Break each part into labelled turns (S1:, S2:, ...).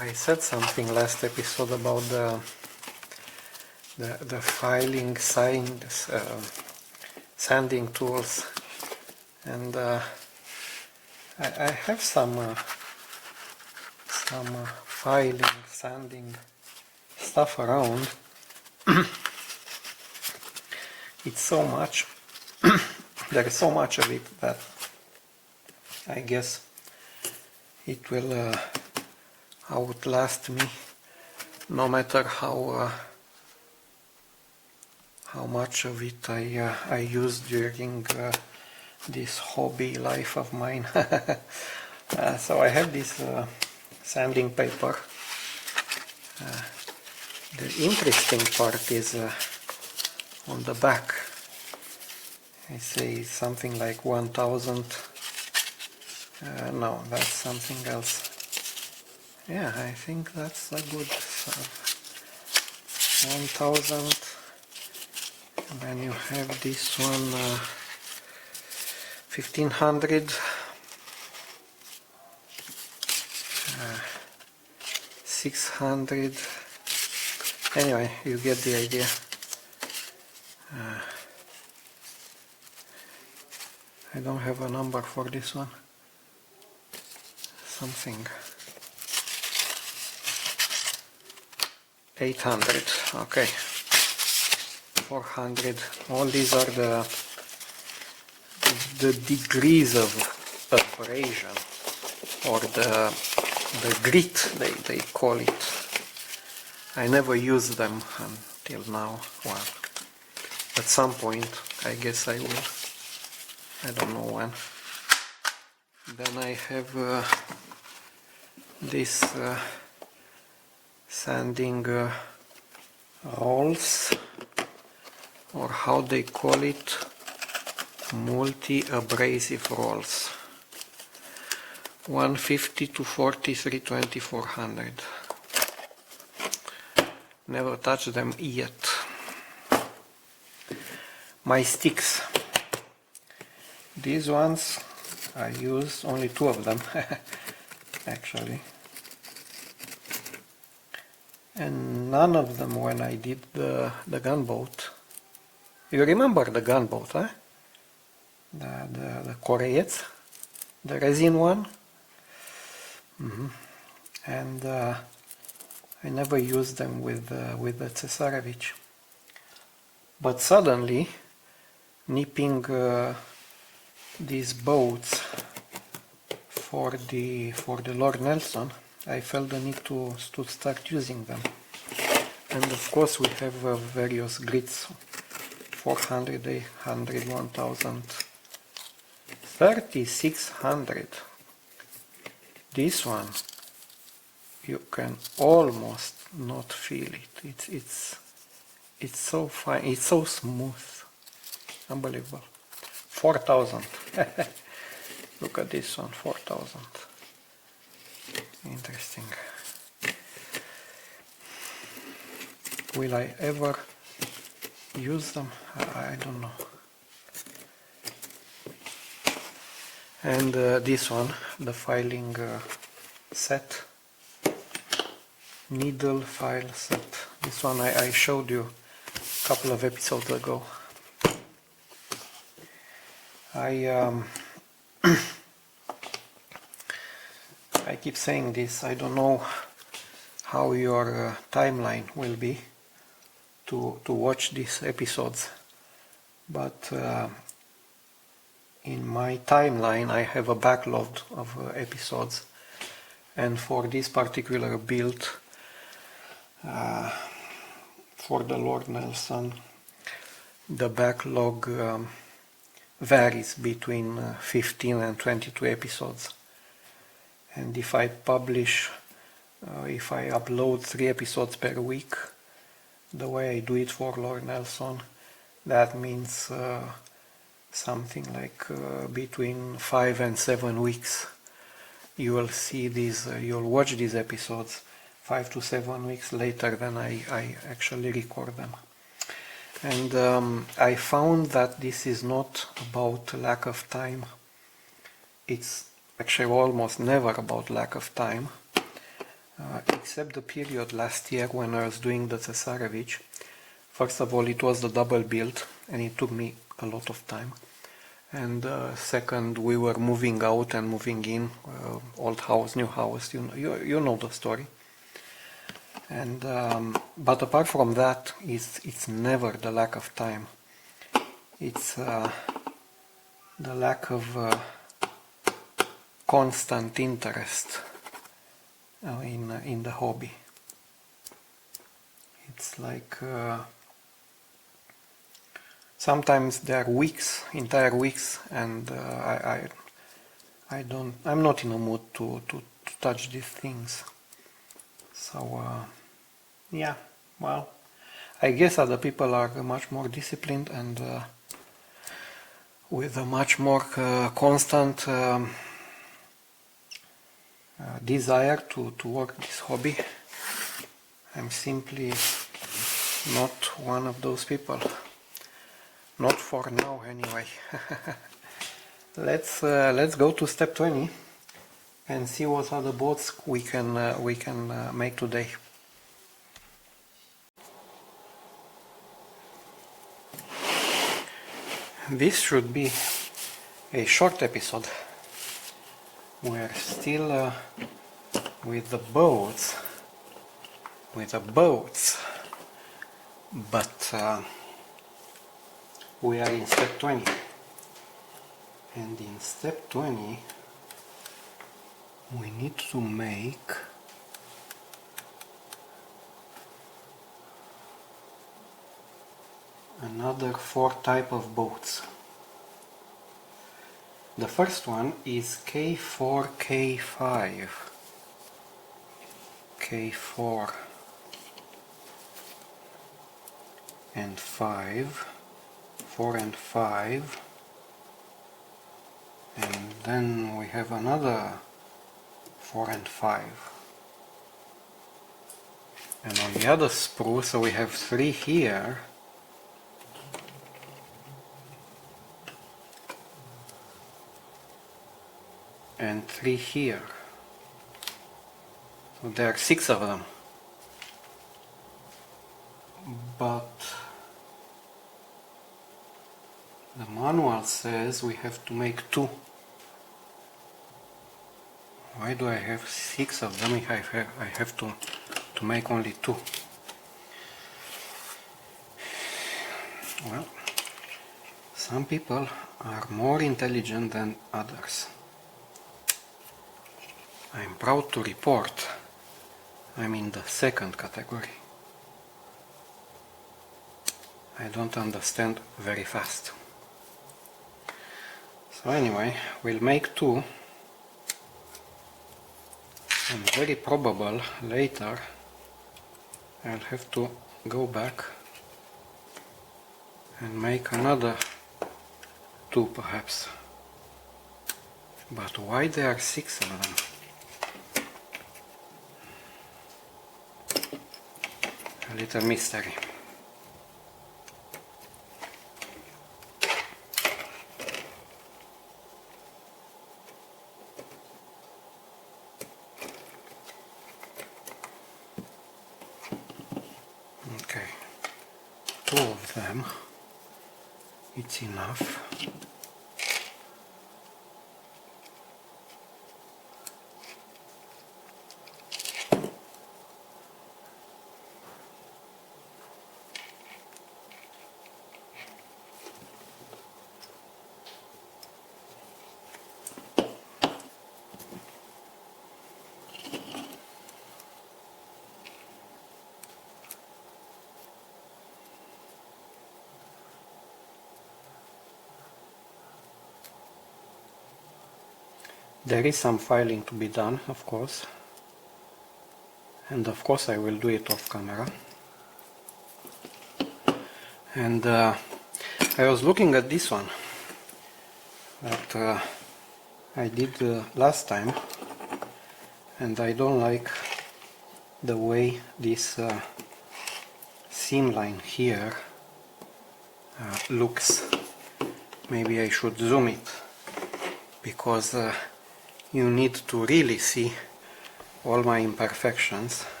S1: I said something last episode about the filing sanding tools, and I have some filing, sanding stuff around. It's so much, there is so much of it that I guess it will outlast me, no matter how much of it I use during this hobby life of mine. So I have this sanding paper. The interesting part is on the back. I say something like 1000. No, that's something else. Yeah, I think that's a good 1000. Then you have this one 1500, 600. Anyway, you get the idea. I don't have a number for this one. Something 800. Okay. 400. All these are the degrees of abrasion, or the grit they call it. I never used them until now. Well, at some point I guess I will. I don't know when. Then I have this sanding rolls, or how they call it, multi-abrasive rolls. 150 to 43 2400. Never touched them yet. My sticks. These ones I use only 2 of them actually, and none of them when I did the gunboat. You remember the gunboat, huh? The Koreets, the resin one? And I never used them with the Cesarewitch. But suddenly, nipping these boats for the Lord Nelson, I felt the need to start using them. And of course we have various grits, 400, 800, 1000, 3600. This one, you can almost not feel it. It's so fine, it's so smooth, unbelievable. 4000. Look at this one, 4000. Interesting. Will I ever use them? I don't know. And this one, the filing set, needle file set. This one I showed you a couple of episodes ago. I keep saying this, I don't know how your timeline will be to watch these episodes, but in my timeline I have a backlog of episodes, and for this particular build, for the Lord Nelson, the backlog varies between 15 and 22 episodes. And if I publish, if I upload 3 episodes per week, the way I do it for Lord Nelson, that means something like between 5 and 7 weeks. You will see these, you'll watch these episodes 5 to 7 weeks later than I actually record them. And I found that this is not about lack of time. It's actually almost never about lack of time. except the period last year when I was doing the Cesarewitch. First of all, it was the double build and it took me a lot of time. And second, we were moving out and moving in, old house, new house, you know the story. And but apart from that, it's never the lack of time. It's the lack of constant interest in the hobby. It's like sometimes there are weeks, entire weeks, and I'm not in a mood to touch these things. So yeah, well, I guess other people are much more disciplined and with a much more constant desire to work this hobby. I'm simply not one of those people. Not for now, anyway. Let's go to step 20 and see what other boats we can make today. This should be a short episode. We're still with the boats, but we are in step 20, and in step 20 we need to make another 4 type of boats. The first one is K4, K5. K4 and 5, 4 and 5, and then we have another 4 and 5. And on the other sprue, so we have 3 here, and 3 here. So there are 6 of them. But the manual says we have to make 2. Why do I have 6 of them if I have to make only 2? Well, some people are more intelligent than others. I'm proud to report I'm in the second category. I don't understand very fast. So anyway, we'll make 2, and very probable later I'll have to go back and make another 2 perhaps. But why there are 6 of them? A little mystery. Okay, 2 of them, it's enough. There is some filing to be done, of course, and of course I will do it off camera. And I was looking at this one that I did last time, and I don't like the way this seam line here looks. Maybe I should zoom it, because you need to really see all my imperfections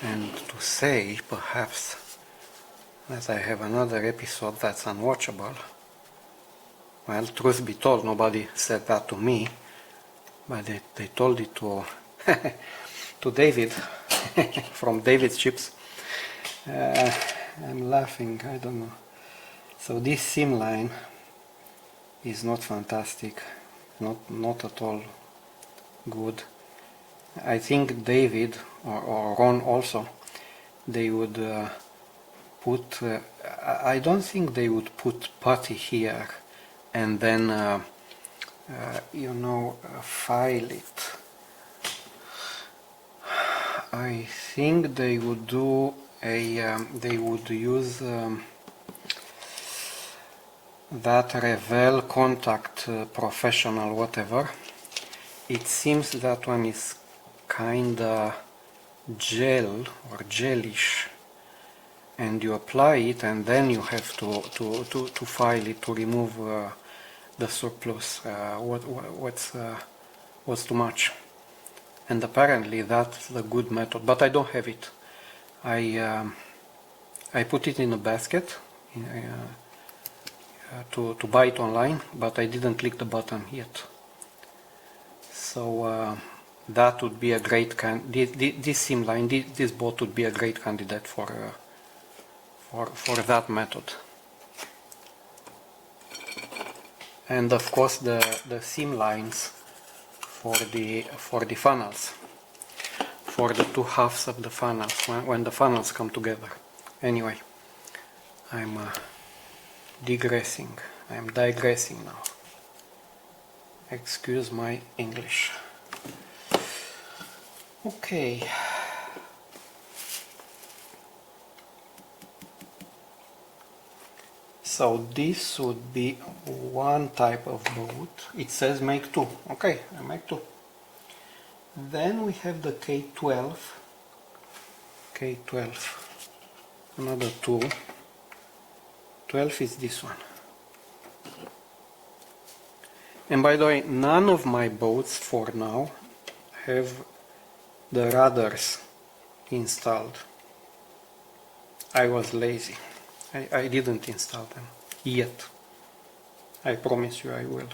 S1: and to say perhaps that I have another episode that's unwatchable. Well, truth be told, nobody said that to me, but they told it to to David from David's Chips. I'm laughing, I don't know. So this seam line is not fantastic, not at all good. I think David or Ron also, they would put, I don't think they would put putty here and then file it. I think they would do they would use that Revel Contact Professional whatever. It seems that one is kinda gel or gelish, and you apply it and then you have to file it to remove the surplus, what's too much. And apparently that's the good method, but I don't have it. I put it in a basket to buy it online, but I didn't click the button yet. So that would be a great this seam line, this boat would be a great candidate for that method. And of course the seam lines for the funnels, for the two halves of the funnels, when the funnels come together. Anyway, I'm digressing. I'm digressing now. Excuse my English. Okay. So this would be one type of boat. It says make two. Okay, I make two. Then we have the K12. K12. Another two. 12 is this one. And by the way, none of my boats for now have the rudders installed. I was lazy. I didn't install them yet. I promise you I will.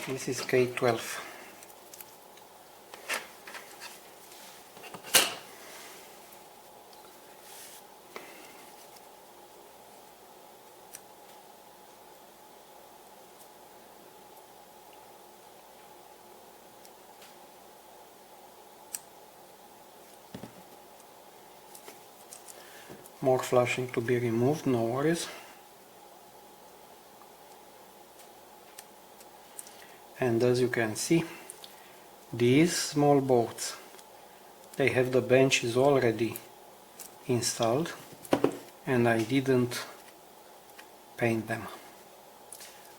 S1: This is K12. More flashing to be removed, no worries. And as you can see, these small boats, they have the benches already installed, and I didn't paint them.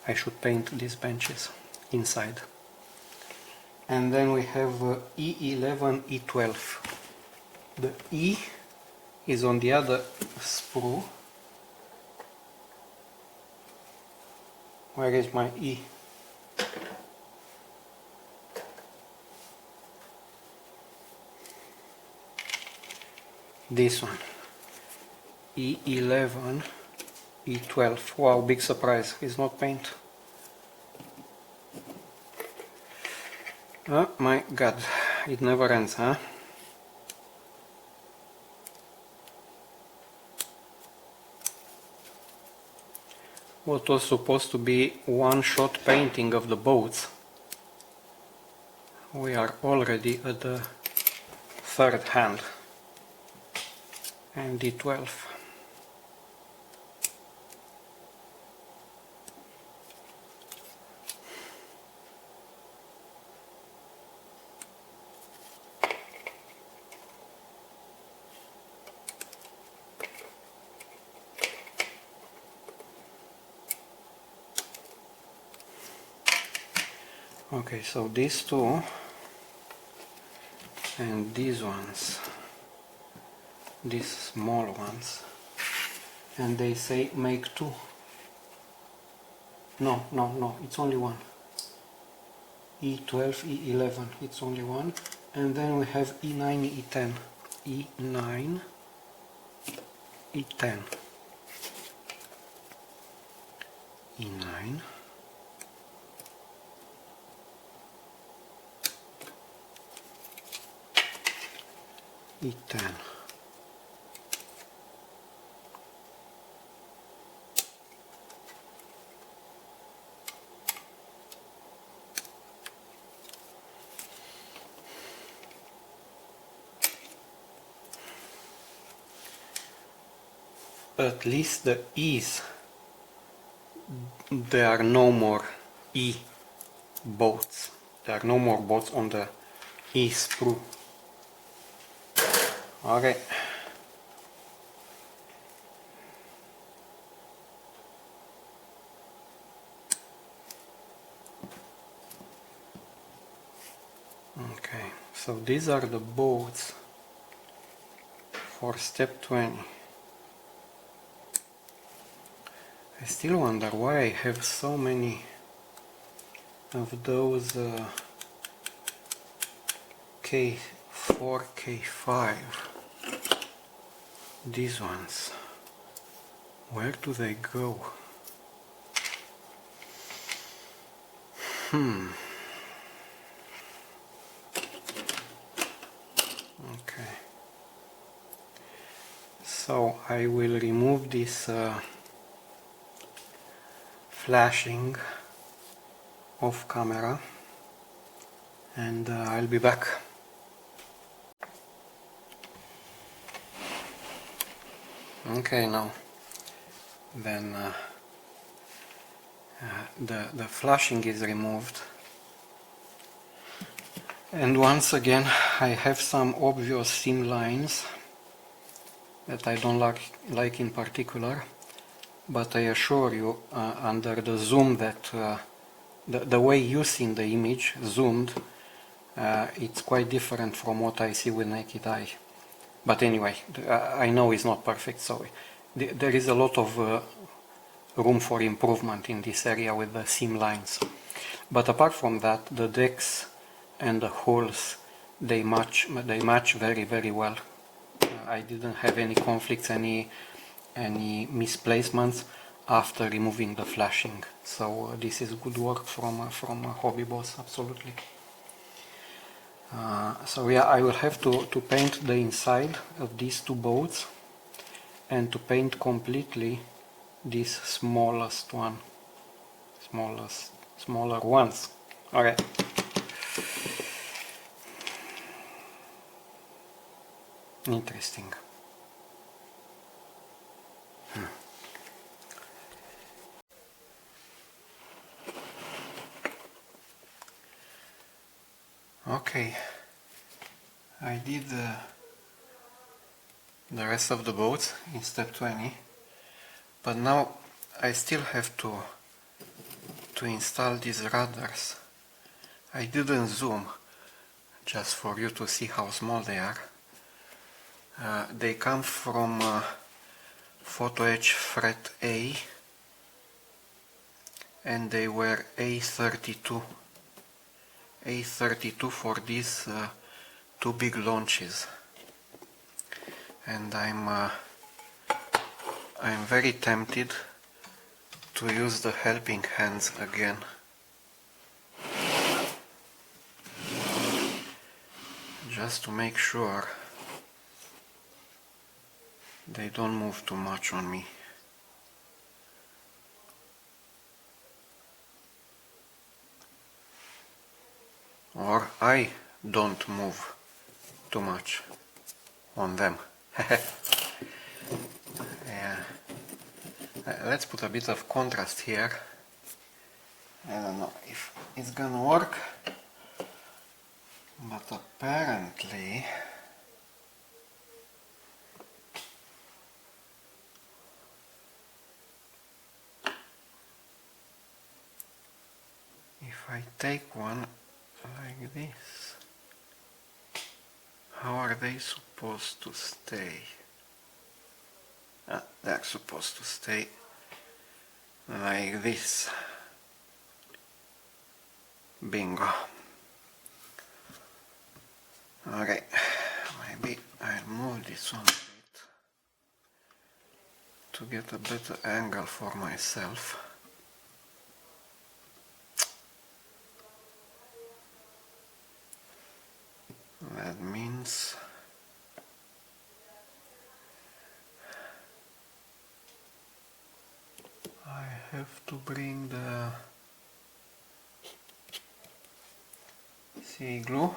S1: I should paint these benches inside. And then we have E11, E12. The E is on the other sprue. Where is my E? This one. E11, E12. Wow, big surprise. It's not paint. Oh my god, it never ends, huh? What was supposed to be one-shot painting of the boats, we are already at the third hand. And D12. Okay, so these two and these ones, these small ones, and they say make two. No, it's only one. E12, E11, it's only one. And then we have E9, E10. E9, E10. E9. E10. At least the E's, there are no more E bolts. There are no more bolts on the E sprue. Okay. Okay, so these are the bolts for step 20. I still wonder why I have so many of those K4, K5. These ones. Where do they go? Okay. So I will remove this flashing off camera and I'll be back. Okay, now then the flashing is removed, and once again I have some obvious seam lines that I don't like in particular, but I assure you under the zoom that the way you see in the image zoomed, it's quite different from what I see with naked eye. But anyway, I know it's not perfect, so there is a lot of room for improvement in this area with the seam lines. But apart from that, the decks and the holes, they match very, very well. I didn't have any conflicts, any misplacements after removing the flashing. So this is good work from Hobby Boss, absolutely. So yeah, I will have to paint the inside of these two boats and to paint completely this smallest one, smaller ones. Okay. Interesting. Okay, I did the rest of the boats in step 20, but now I still have to install these rudders. I didn't zoom, just for you to see how small they are. They come from Photo Edge Fret A, and they were A32 for these two big launches, and I'm very tempted to use the helping hands again. Just to make sure they don't move too much on me. Or I don't move too much on them. Yeah. Let's put a bit of contrast here. I don't know if it's gonna work, but apparently if I take one like this, how are they supposed to stay? They're supposed to stay like this. Bingo. Okay, maybe I'll move this one a bit to get a better angle for myself. That means I have to bring the sea glue.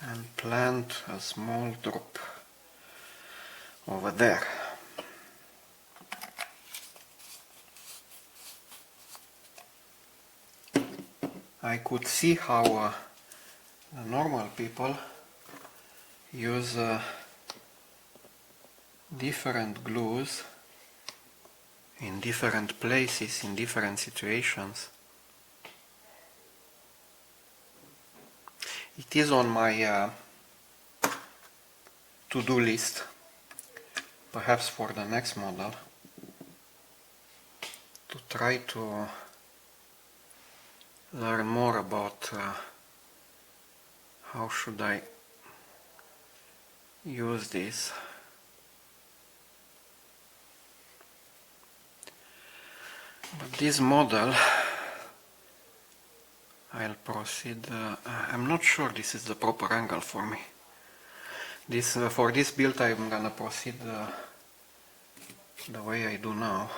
S1: And plant a small drop over there. I could see how the normal people use different glues in different places, in different situations. It is on my to-do list, perhaps for the next model, to try to learn more about how should I use this. But this model, I'll proceed. I'm not sure this is the proper angle for me. For this build I'm gonna proceed the way I do now.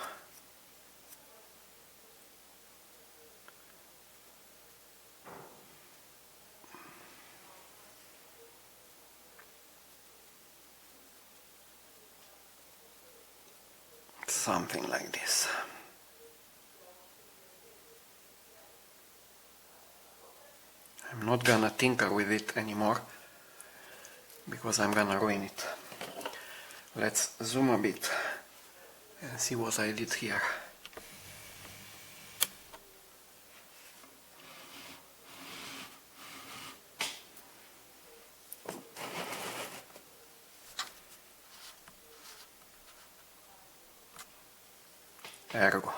S1: Something like this. I'm not gonna tinker with it anymore because I'm gonna ruin it. Let's zoom a bit and see what I did here. Ergo.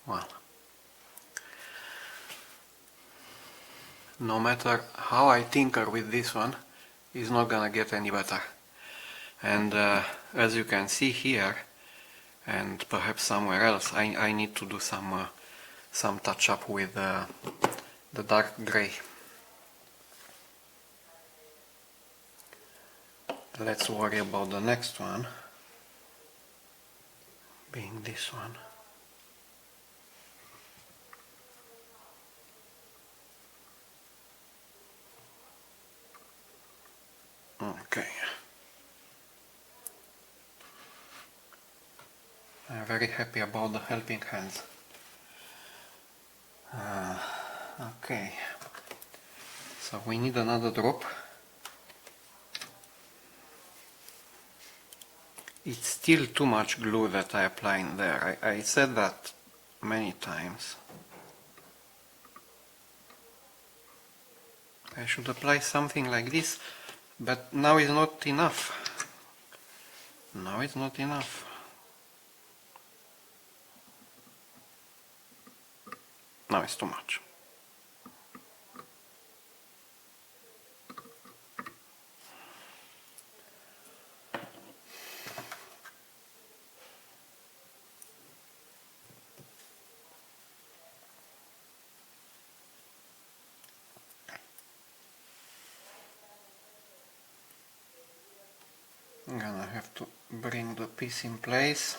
S1: Well, no matter how I tinker with this one, it's not gonna get any better. And as you can see here, and perhaps somewhere else, I need to do some touch up with the dark gray. Let's worry about the next one, being this one. Okay. I'm very happy about the helping hands. Okay. So we need another drop. It's still too much glue that I apply in there. I said that many times. I should apply something like this, but now it's not enough. Now it's not enough. Now it's too much. I'm gonna have to bring the piece in place.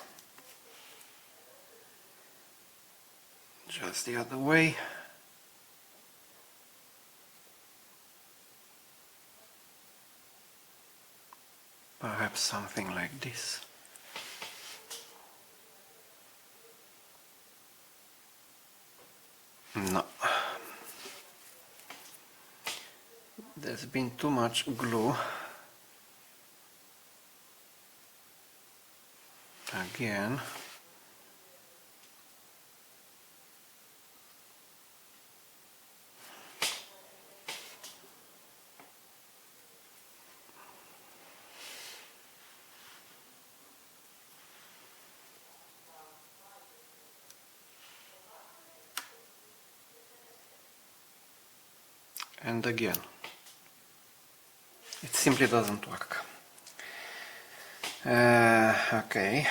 S1: Just the other way. Perhaps something like this. No. There's been too much glue. Again. and again. It simply doesn't work. Okay.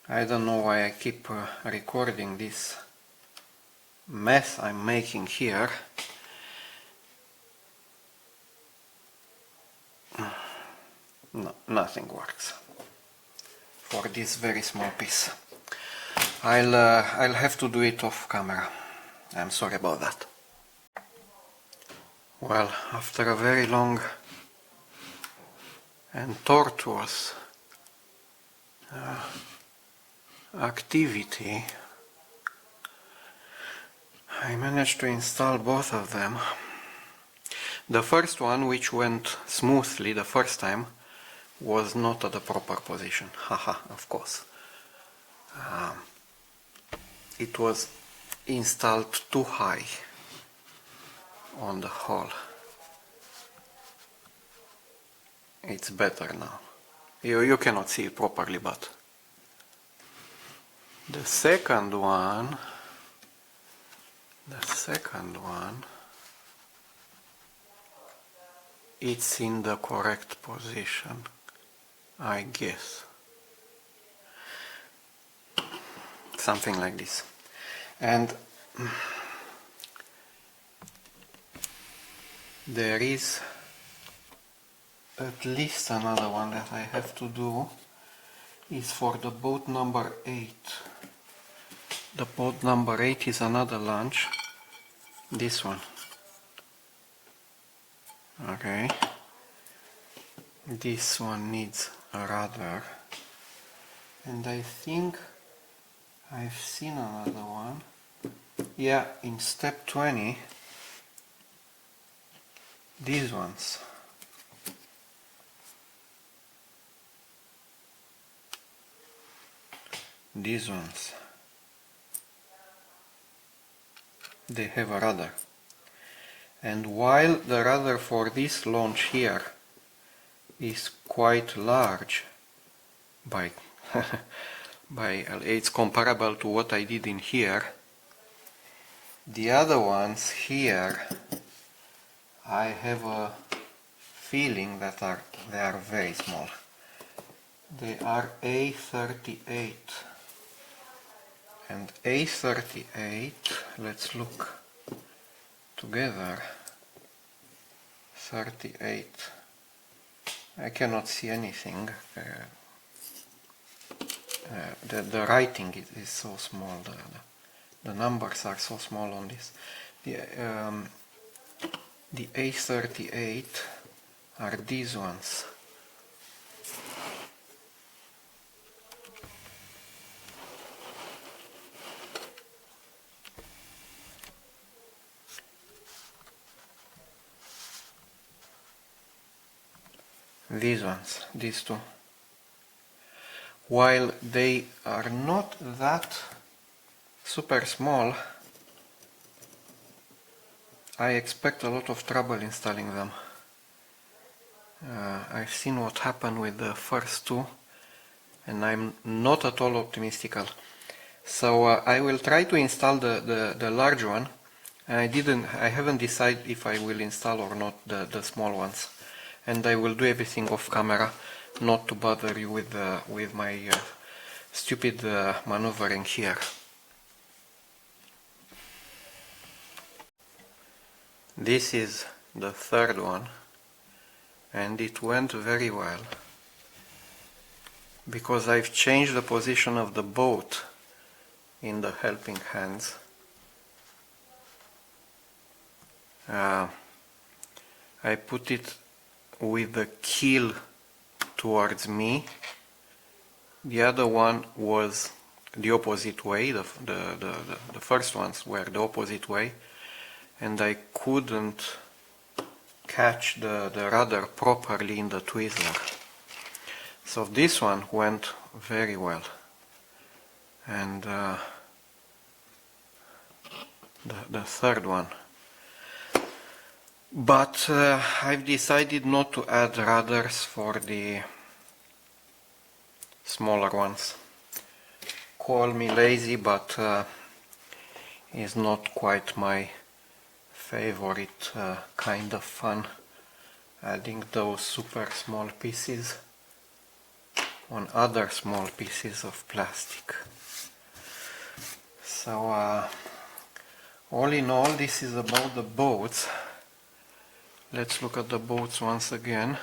S1: I don't know why I keep recording this mess I'm making here. No, nothing works for this very small piece. I'll have to do it off camera. I'm sorry about that. Well, after a very long and tortuous activity, I managed to install both of them. The first one, which went smoothly the first time, was not at the proper position. Haha, of course. It was installed too high on the hole. It's better now. You cannot see it properly, but the second one, it's in the correct position, I guess. Something like this. And there is at least another one that I have to do, is for the boat number 8. The boat number 8 is another launch, this one. Okay, this one needs a rudder, and I think I've seen another one. Yeah, in step 20, these ones. These ones, they have a rudder. And while the rudder for this launch here is quite large, it's comparable to what I did in here, the other ones here, I have a feeling that they are very small. They are A38. And A38, let's look together. 38. I cannot see anything. The writing is so small. The numbers are so small on this. The A38 are these ones. These ones, these two. While they are not that super small, I expect a lot of trouble installing them. I've seen what happened with the first two, and I'm not at all optimistical. So I will try to install the large one. I haven't decided if I will install or not the small ones. And I will do everything off camera, not to bother you with my stupid maneuvering here. This is the third one, and it went very well, because I've changed the position of the boat in the helping hands. I put it with the keel towards me. The other one was the opposite way. The first ones were the opposite way, and I couldn't catch the rudder properly in the Twizzler. So this one went very well, and the third one. But I've decided not to add rudders for the smaller ones. Call me lazy, but is not quite my favorite kind of fun, adding those super small pieces on other small pieces of plastic. So all in all, this is about the boats. Let's look at the boats once again.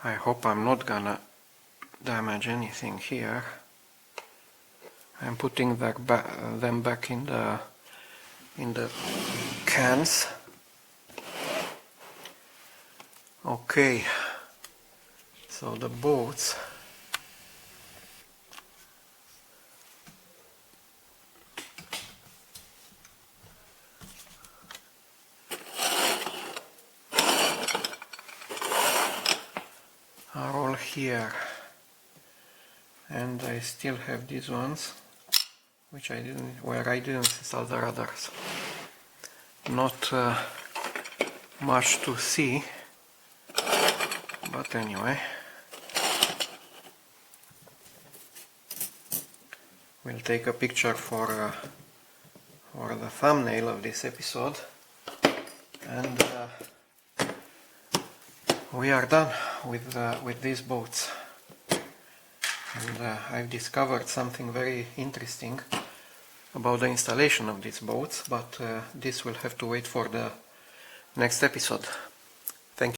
S1: I hope I'm not gonna damage anything here. I'm putting them back in the cans. Okay, so the boats are all here, and I still have these ones where I didn't install the radars. Not much to see, but anyway, we'll take a picture for the thumbnail of this episode, and we are done with these boats. And I've discovered something very interesting about the installation of these boats, but this will have to wait for the next episode.